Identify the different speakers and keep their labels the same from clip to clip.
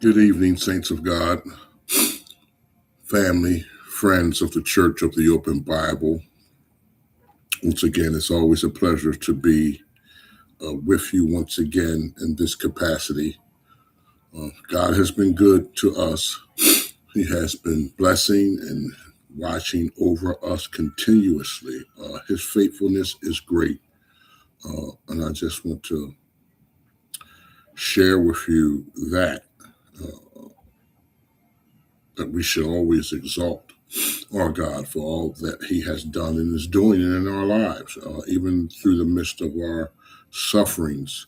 Speaker 1: Good evening, saints of God, family, friends of the Church of the Open Bible. Once again, it's always a pleasure to be with you once again in this capacity. God has been good to us. He has been blessing and watching over us continuously. His faithfulness is great. And I just want to share with you that we should always exalt our God for all that He has done and is doing in our lives. Even through the midst of our sufferings,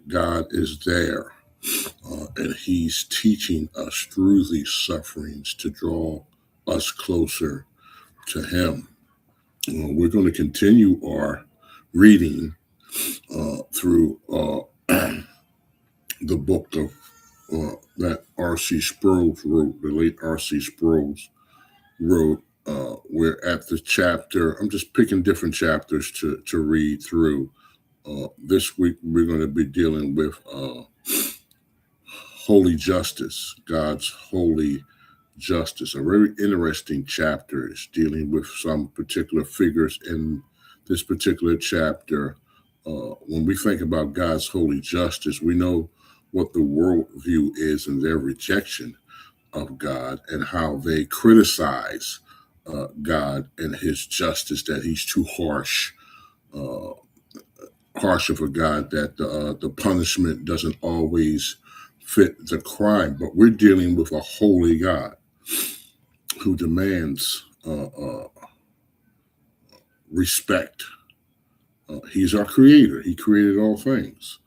Speaker 1: God is there. And He's teaching us through these sufferings to draw us closer to Him. We're going to continue our reading through the book of that R.C. Sproul wrote, the late R.C. Sproul wrote. We're at the chapter. I'm just picking different chapters to read through. This week we're going to be dealing with holy justice, God's holy justice. A very interesting chapter is dealing with some particular figures in this particular chapter. When we think about God's holy justice, we know what the worldview is and their rejection of God and how they criticize God and His justice, that He's too harsh of a God, that the punishment doesn't always fit the crime. But we're dealing with a holy God who demands respect. He's our creator. He created all things.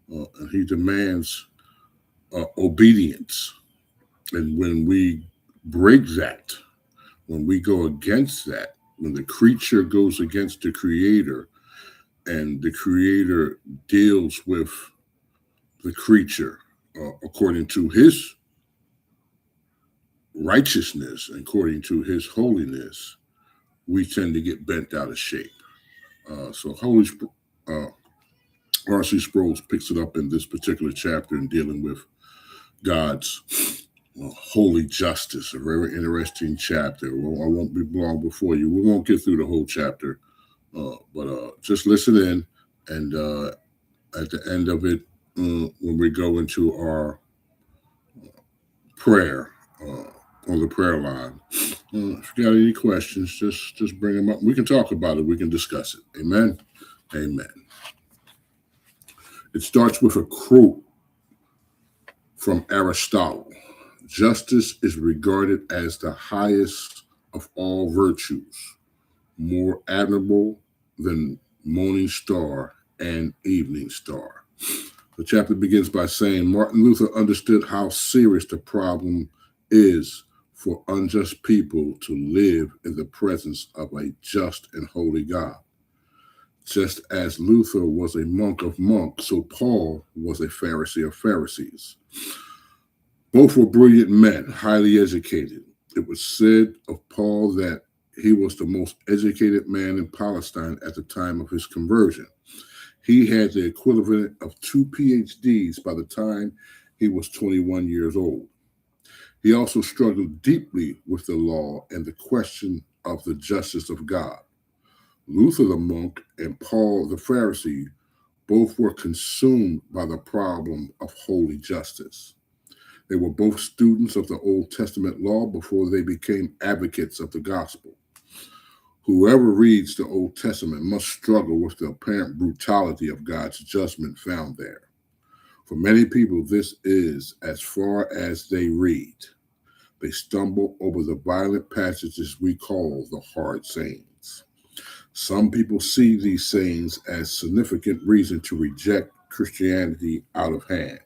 Speaker 1: And He demands obedience. And when we break that, when we go against that, when the creature goes against the creator and the creator deals with the creature according to His righteousness, according to His holiness, we tend to get bent out of shape. So R.C. Sproul picks it up in this particular chapter in dealing with God's holy justice, a very interesting chapter. Well, I won't be long before you. We won't get through the whole chapter, but just listen in, and at the end of it, when we go into our prayer on the prayer line, if you got any questions, just bring them up. We can talk about it. We can discuss it. Amen. Amen. It starts with a quote from Aristotle. Justice is regarded as the highest of all virtues, more admirable than morning star and evening star. The chapter begins by saying Martin Luther understood how serious the problem is for unjust people to live in the presence of a just and holy God. Just as Luther was a monk of monks, so Paul was a Pharisee of Pharisees. Both were brilliant men, highly educated. It was said of Paul that he was the most educated man in Palestine at the time of his conversion. He had the equivalent of 2 PhDs by the time he was 21 years old. He also struggled deeply with the law and the question of the justice of God. Luther the monk and Paul the Pharisee both were consumed by the problem of holy justice. They were both students of the Old Testament law before they became advocates of the gospel. Whoever reads the Old Testament must struggle with the apparent brutality of God's judgment found there. For many people, this is as far as they read. They stumble over the violent passages we call the hard sayings. Some people see these sayings as significant reason to reject Christianity out of hand.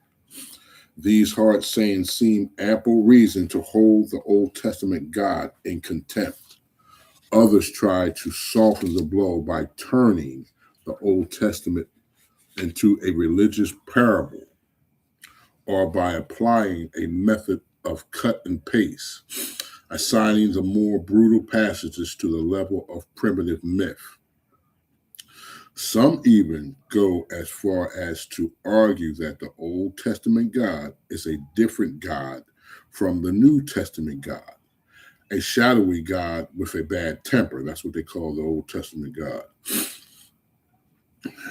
Speaker 1: These hard sayings seem ample reason to hold the Old Testament God in contempt. Others try to soften the blow by turning the Old Testament into a religious parable or by applying a method of cut and paste, assigning the more brutal passages to the level of primitive myth. Some even go as far as to argue that the Old Testament God is a different God from the New Testament God, a shadowy God with a bad temper. That's what they call the Old Testament God.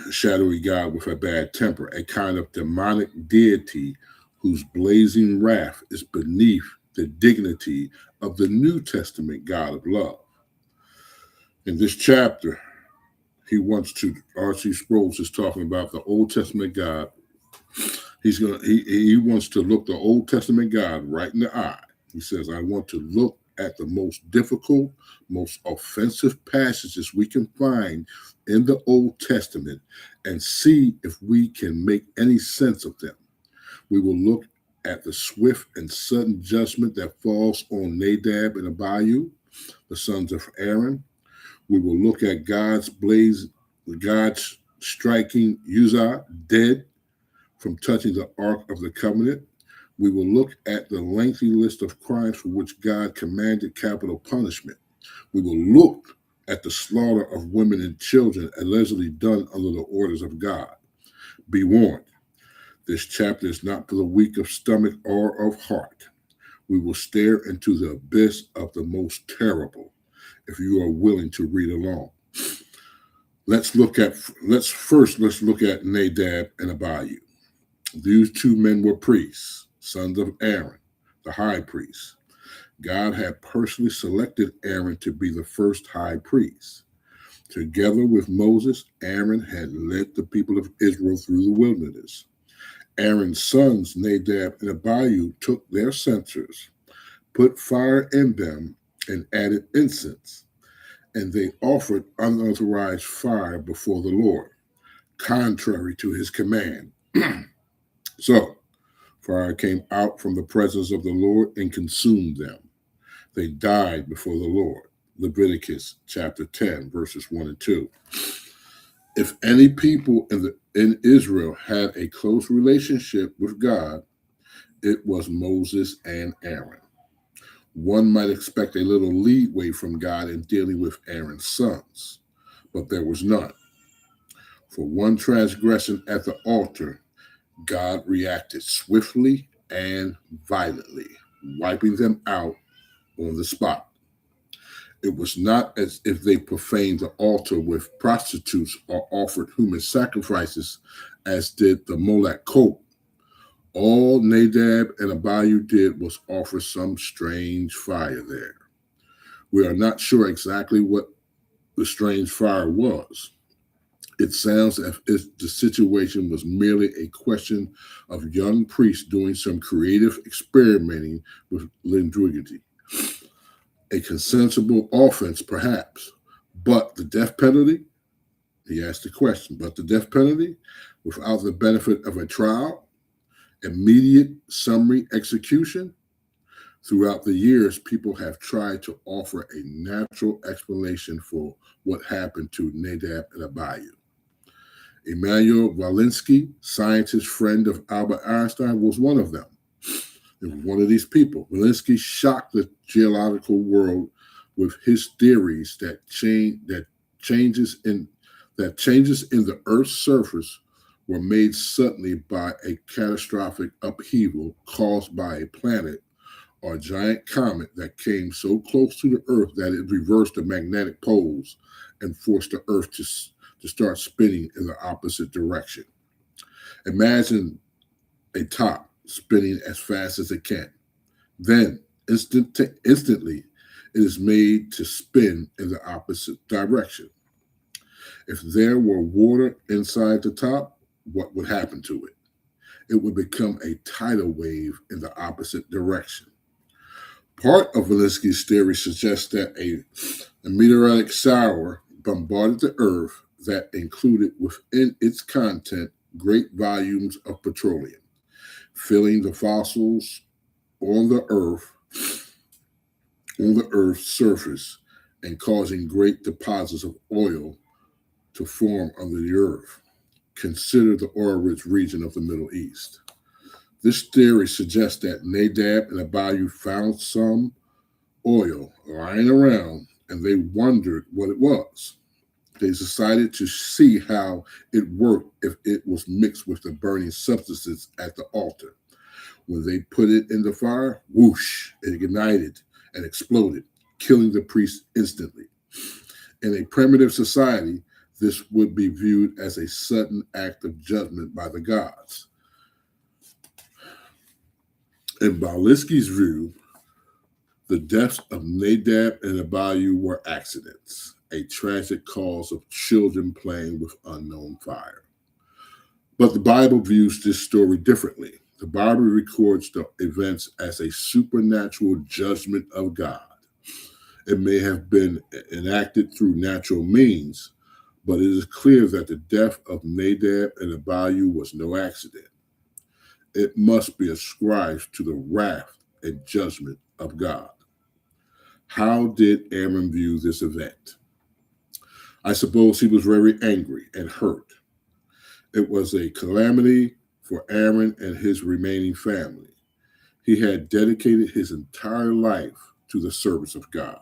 Speaker 1: A shadowy God with a bad temper, a kind of demonic deity whose blazing wrath is beneath the dignity of the New Testament God of love. In this chapter, R.C. Sproul is talking about the Old Testament God. He wants to look the Old Testament God right in the eye. He says, I want to look at the most difficult, most offensive passages we can find in the Old Testament and see if we can make any sense of them. We will look at the swift and sudden judgment that falls on Nadab and Abihu, the sons of Aaron. We will look at God's striking Uzzah dead from touching the Ark of the Covenant. We will look at the lengthy list of crimes for which God commanded capital punishment. We will look at the slaughter of women and children allegedly done under the orders of God. Be warned, this chapter is not for the weak of stomach or of heart. We will stare into the abyss of the most terrible, if you are willing to read along. Let's look at Nadab and Abihu. These two men were priests, sons of Aaron, the high priest. God had personally selected Aaron to be the first high priest. Together with Moses, Aaron had led the people of Israel through the wilderness. Aaron's sons, Nadab and Abihu, took their censers, put fire in them, and added incense, and they offered unauthorized fire before the Lord, contrary to his command. So, fire came out from the presence of the Lord and consumed them. They died before the Lord. Leviticus chapter 10, verses 1 and 2. If any people in Israel had a close relationship with God, it was Moses and Aaron. One might expect a little leeway from God in dealing with Aaron's sons, but there was none. For one transgression at the altar, God reacted swiftly and violently, wiping them out on the spot. It was not as if they profaned the altar with prostitutes or offered human sacrifices as did the Molech cult. All Nadab and Abihu did was offer some strange fire there. We are not sure exactly what the strange fire was. It sounds as if the situation was merely a question of young priests doing some creative experimenting with liturgy. A consensual offense, perhaps, but the death penalty? He asked the question, but the death penalty without the benefit of a trial? Immediate summary execution? Throughout the years, people have tried to offer a natural explanation for what happened to Nadab and Abihu. Immanuel Walensky, scientist friend of Albert Einstein, was one of them. It was one of these people. Walensky shocked the geological world with his theories that changes in the Earth's surface were made suddenly by a catastrophic upheaval caused by a planet or a giant comet that came so close to the Earth that it reversed the magnetic poles and forced the Earth to start spinning in the opposite direction. Imagine a top spinning as fast as it can. Then, instantly, it is made to spin in the opposite direction. If there were water inside the top, what would happen to it? It would become a tidal wave in the opposite direction. Part of Walensky's theory suggests that a meteoritic shower bombarded the Earth that included within its content great volumes of petroleum, filling the fossils on the Earth's surface and causing great deposits of oil to form under the Earth. Consider the oil-rich region of the Middle East. This theory suggests that Nadab and Abihu found some oil lying around and they wondered what it was. They decided to see how it worked if it was mixed with the burning substances at the altar. When they put it in the fire, whoosh, it ignited and exploded, killing the priest instantly. In a primitive society, this would be viewed as a sudden act of judgment by the gods. In Baliski's view, the deaths of Nadab and Abihu were accidents, a tragic cause of children playing with unknown fire. But the Bible views this story differently. The Bible records the events as a supernatural judgment of God. It may have been enacted through natural means, but it is clear that the death of Nadab and Abihu was no accident. It must be ascribed to the wrath and judgment of God. How did Aaron view this event? I suppose he was very angry and hurt. It was a calamity for Aaron and his remaining family. He had dedicated his entire life to the service of God.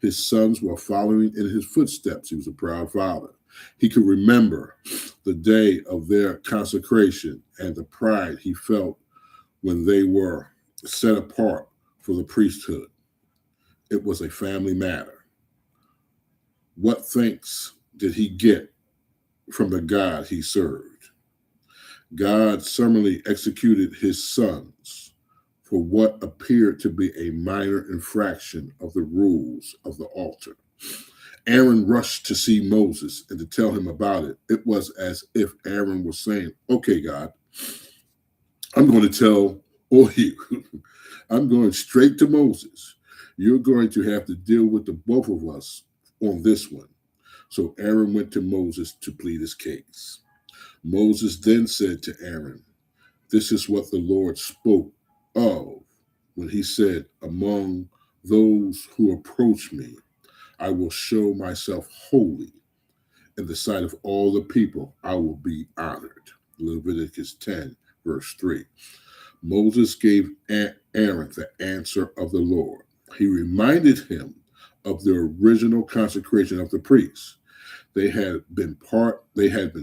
Speaker 1: His sons were following in his footsteps. He was a proud father. He could remember the day of their consecration and the pride he felt when they were set apart for the priesthood. It was a family matter. What thanks did he get from the God he served? God summarily executed his sons for what appeared to be a minor infraction of the rules of the altar. Aaron rushed to see Moses and to tell him about it. It was as if Aaron was saying, "Okay, God, I'm going to tell all you. I'm going straight to Moses. You're going to have to deal with the both of us on this one." So Aaron went to Moses to plead his case. Moses then said to Aaron, "This is what the Lord spoke of when he said, 'Among those who approach me, I will show myself holy. In the sight of all the people, I will be honored.'" Leviticus 10, verse 3. Moses gave Aaron the answer of the Lord. He reminded him of the original consecration of the priests. They had been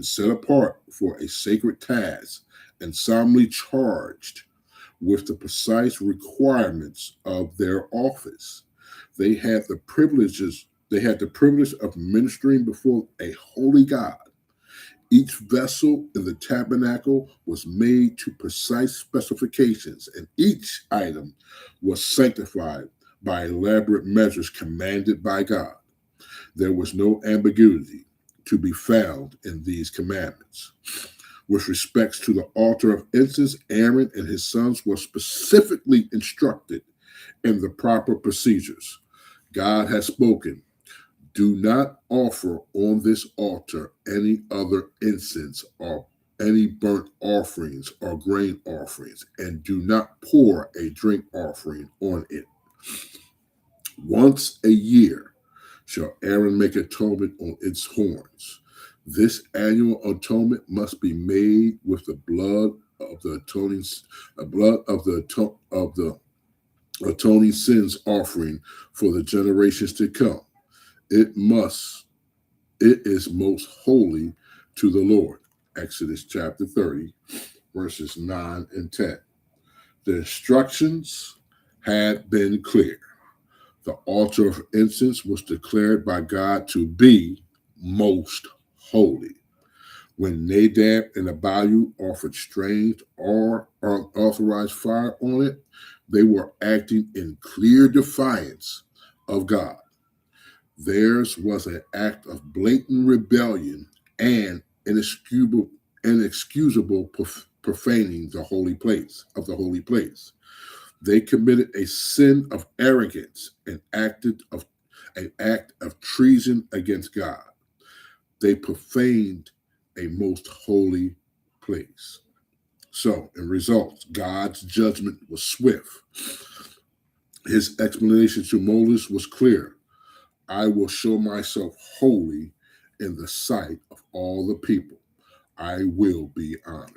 Speaker 1: set apart for a sacred task and solemnly charged with the precise requirements of their office. They had the privilege of ministering before a holy God. Each vessel in the tabernacle was made to precise specifications, and each item was sanctified by elaborate measures commanded by God. There was no ambiguity to be found in these commandments. With respects to the altar of incense, Aaron and his sons were specifically instructed in the proper procedures. God has spoken. Do not offer on this altar any other incense or any burnt offerings or grain offerings, and do not pour a drink offering on it. Once a year shall Aaron make atonement on its horns. This annual atonement must be made with the blood of the atoning sins offering for the generations to come. It is most holy to the Lord. Exodus chapter 30, verses 9 and 10. The instructions had been clear. The altar of incense was declared by God to be most holy. When Nadab and Abihu offered strange or unauthorized fire on it, they were acting in clear defiance of God. Theirs was an act of blatant rebellion and inexcusable profaning the holy place. They committed a sin of arrogance and an act of treason against God. They profaned a most holy place. So, in results, God's judgment was swift. His explanation to Moses was clear. I will show myself holy in the sight of all the people. I will be honored.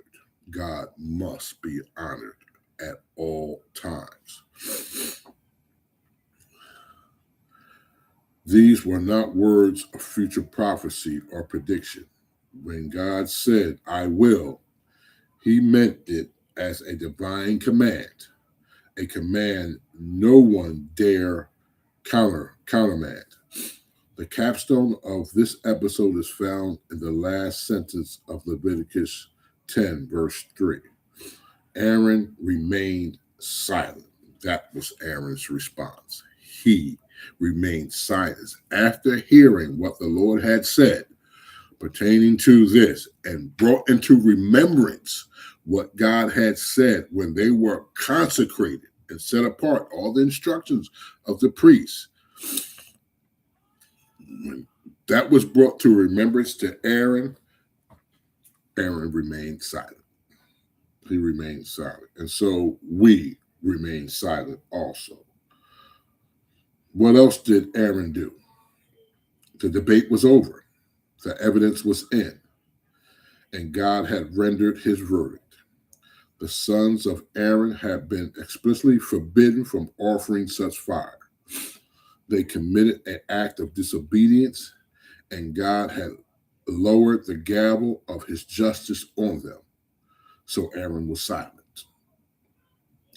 Speaker 1: God must be honored at all times. These were not words of future prophecy or prediction. When God said, I will, he meant it as a divine command, a command no one dare countermand. The capstone of this episode is found in the last sentence of Leviticus 10, verse 3. Aaron remained silent. That was Aaron's response. He remained silent after hearing what the Lord had said pertaining to this and brought into remembrance what God had said when they were consecrated and set apart, all the instructions of the priests. When that was brought to remembrance to Aaron, Aaron remained silent. He remained silent. And so we remain silent also. What else did Aaron do? The debate was over. The evidence was in. And God had rendered his verdict. The sons of Aaron had been explicitly forbidden from offering such fire. They committed an act of disobedience, and God had lowered the gavel of his justice on them. So Aaron was silent.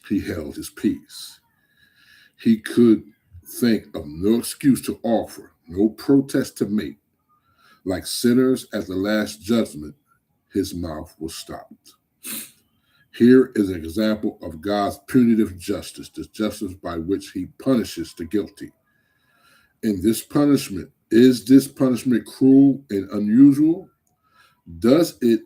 Speaker 1: He held his peace. He could think of no excuse to offer, no protest to make. Like sinners at the last judgment, his mouth was stopped. Here is an example of God's punitive justice, the justice by which he punishes the guilty. In this punishment, is this punishment cruel and unusual? Does it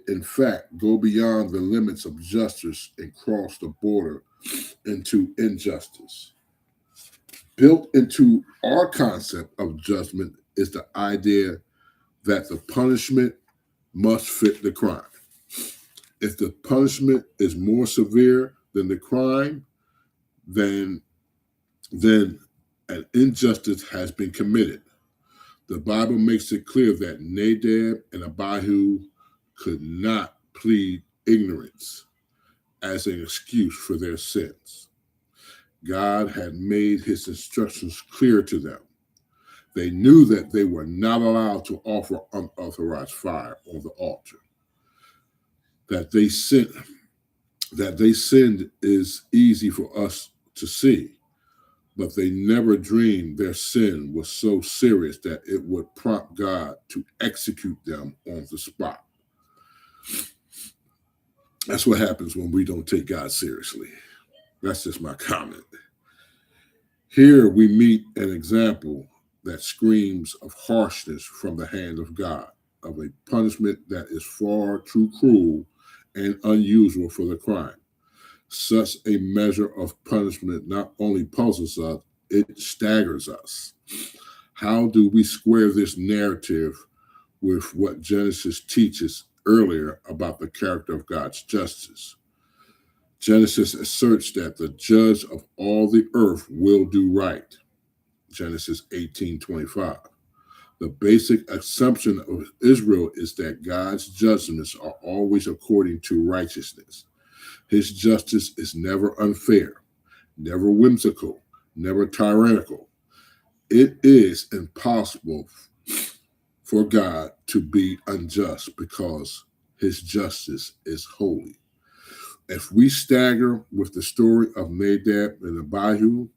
Speaker 1: in fact go beyond the limits of justice and cross the border into injustice? Built into our concept of judgment is the idea that the punishment must fit the crime. If the punishment is more severe than the crime, then an injustice has been committed. The Bible makes it clear that Nadab and Abihu could not plead ignorance as an excuse for their sins. God had made his instructions clear to them. They knew that they were not allowed to offer unauthorized fire on the altar. That they sinned is easy for us to see, but they never dreamed their sin was so serious that it would prompt God to execute them on the spot. That's what happens when we don't take God seriously. That's just my comment. Here we meet an example that screams of harshness from the hand of God, of a punishment that is far too cruel and unusual for the crime. Such a measure of punishment not only puzzles us, it staggers us. How do we square this narrative with what Genesis teaches earlier about the character of God's justice? Genesis asserts that the judge of all the earth will do right. Genesis 18:25. The basic assumption of Israel is that God's judgments are always according to righteousness. His justice is never unfair, never whimsical, never tyrannical. It is impossible for God to be unjust because his justice is holy. If we stagger with the story of Nadab and Abihu,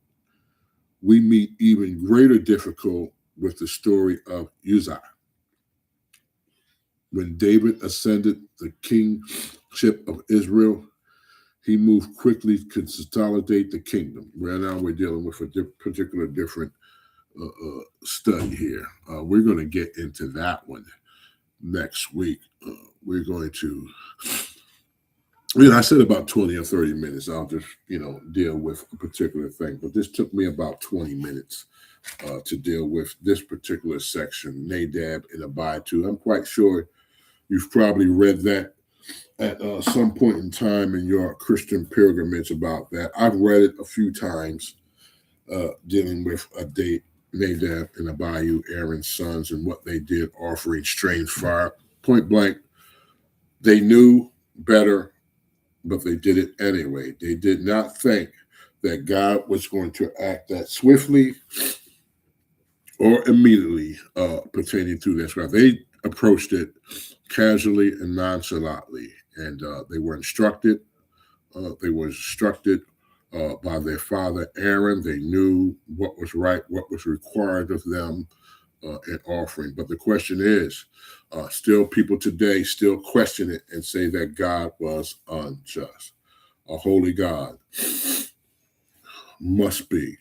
Speaker 1: we meet even greater difficulty with the story of Uzziah. When David ascended the kingship of Israel, he moved quickly to consolidate the kingdom. Right now we're dealing with a particular different study here. We're going to get into that one next week. We're going to, I said about 20 or 30 minutes. I'll just, deal with a particular thing. But this took me about 20 minutes to deal with this particular section, Nadab and Abihu. I'm quite sure you've probably read that at some point in time in your Christian pilgrimage about that. I've read it a few times dealing with Nadab and Abihu, Aaron's sons, and what they did offering strange fire. Point blank, they knew better, but they did it anyway. They did not think that God was going to act that swiftly or immediately pertaining to this. They approached it casually and nonchalantly, and they were instructed. By their father Aaron. They knew what was right, what was required of them in offering. But the question is, still people today still question it and say that God was unjust. A holy God must be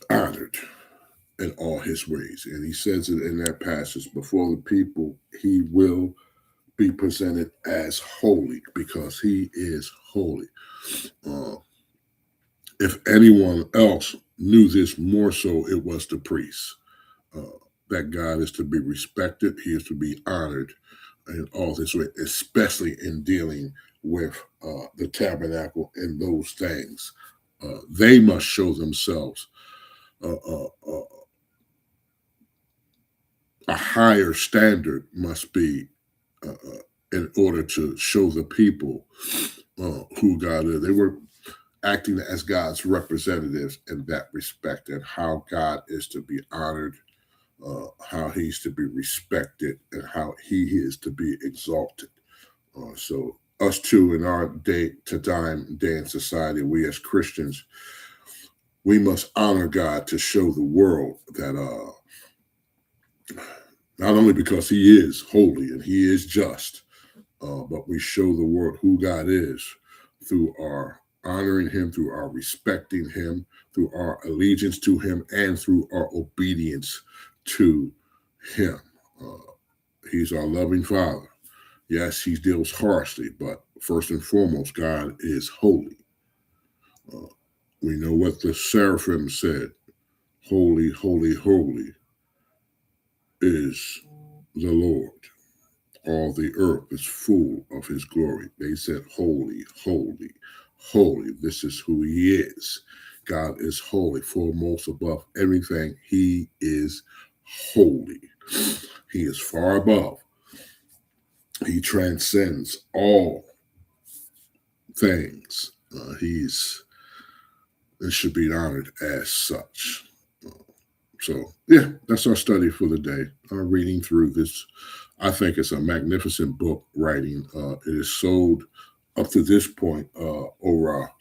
Speaker 1: honored in all his ways. And he says it in that passage, before the people, he will be presented as holy because he is holy. If anyone else knew this more so, it was the priests. That God is to be respected, he is to be honored in all this way, especially in dealing with the tabernacle and those things. They must show themselves a higher standard must be in order to show the people who God is. They were acting as God's representatives in that respect, and how God is to be honored, how he's to be respected, and how he is to be exalted. So us too, in our day in society, we as Christians, we must honor God to show the world that not only because he is holy and he is just, but we show the world who God is through our honoring him, through our respecting him, through our allegiance to him, and through our obedience to him. He's our loving Father. Yes, he deals harshly, but first and foremost, God is holy. We know what the seraphim said: holy, holy, holy is the Lord. All the earth is full of his glory. They said, holy, holy, holy. This is who he is. God is holy, foremost above everything. He is holy. He is far above. He transcends all things. It should be honored as such. So, yeah, that's our study for the day. Reading through this, I think it's a magnificent book writing. It is sold up to this point over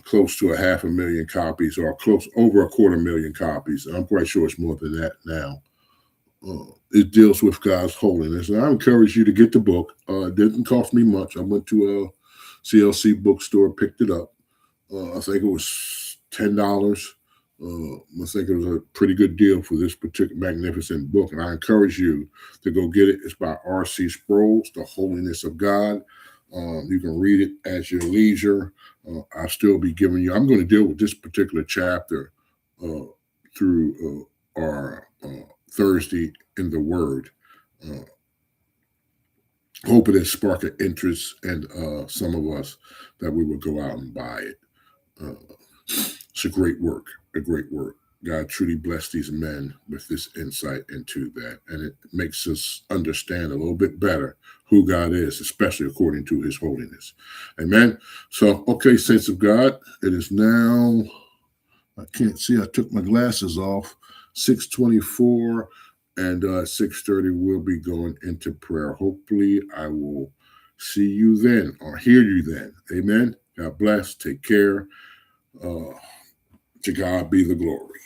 Speaker 1: close to 500,000 copies, or close over 250,000 copies. I'm quite sure it's more than that now. It deals with God's holiness, and I encourage you to get the book. It didn't cost me much. I went to a CLC bookstore, picked it up. I think it was $10. I think it was a pretty good deal for this particular magnificent book, and I encourage you to go get it. It's by R.C. Sproul, The Holiness of God. You can read it at your leisure. I'll still be giving you, I'm going to deal with this particular chapter through our Thursday in the Word. Hope it has sparked an interest in some of us that we will go out and buy it. It's a great work. God truly blessed these men with this insight into that, and it makes us understand a little bit better who God is, especially according to his holiness. Amen. So, okay, saints of God, it is now, I can't see, I took my glasses off, 6:24, and 6:30 we'll be going into prayer. Hopefully I will see you then or hear you then. Amen. God bless. Take care. To God be the glory.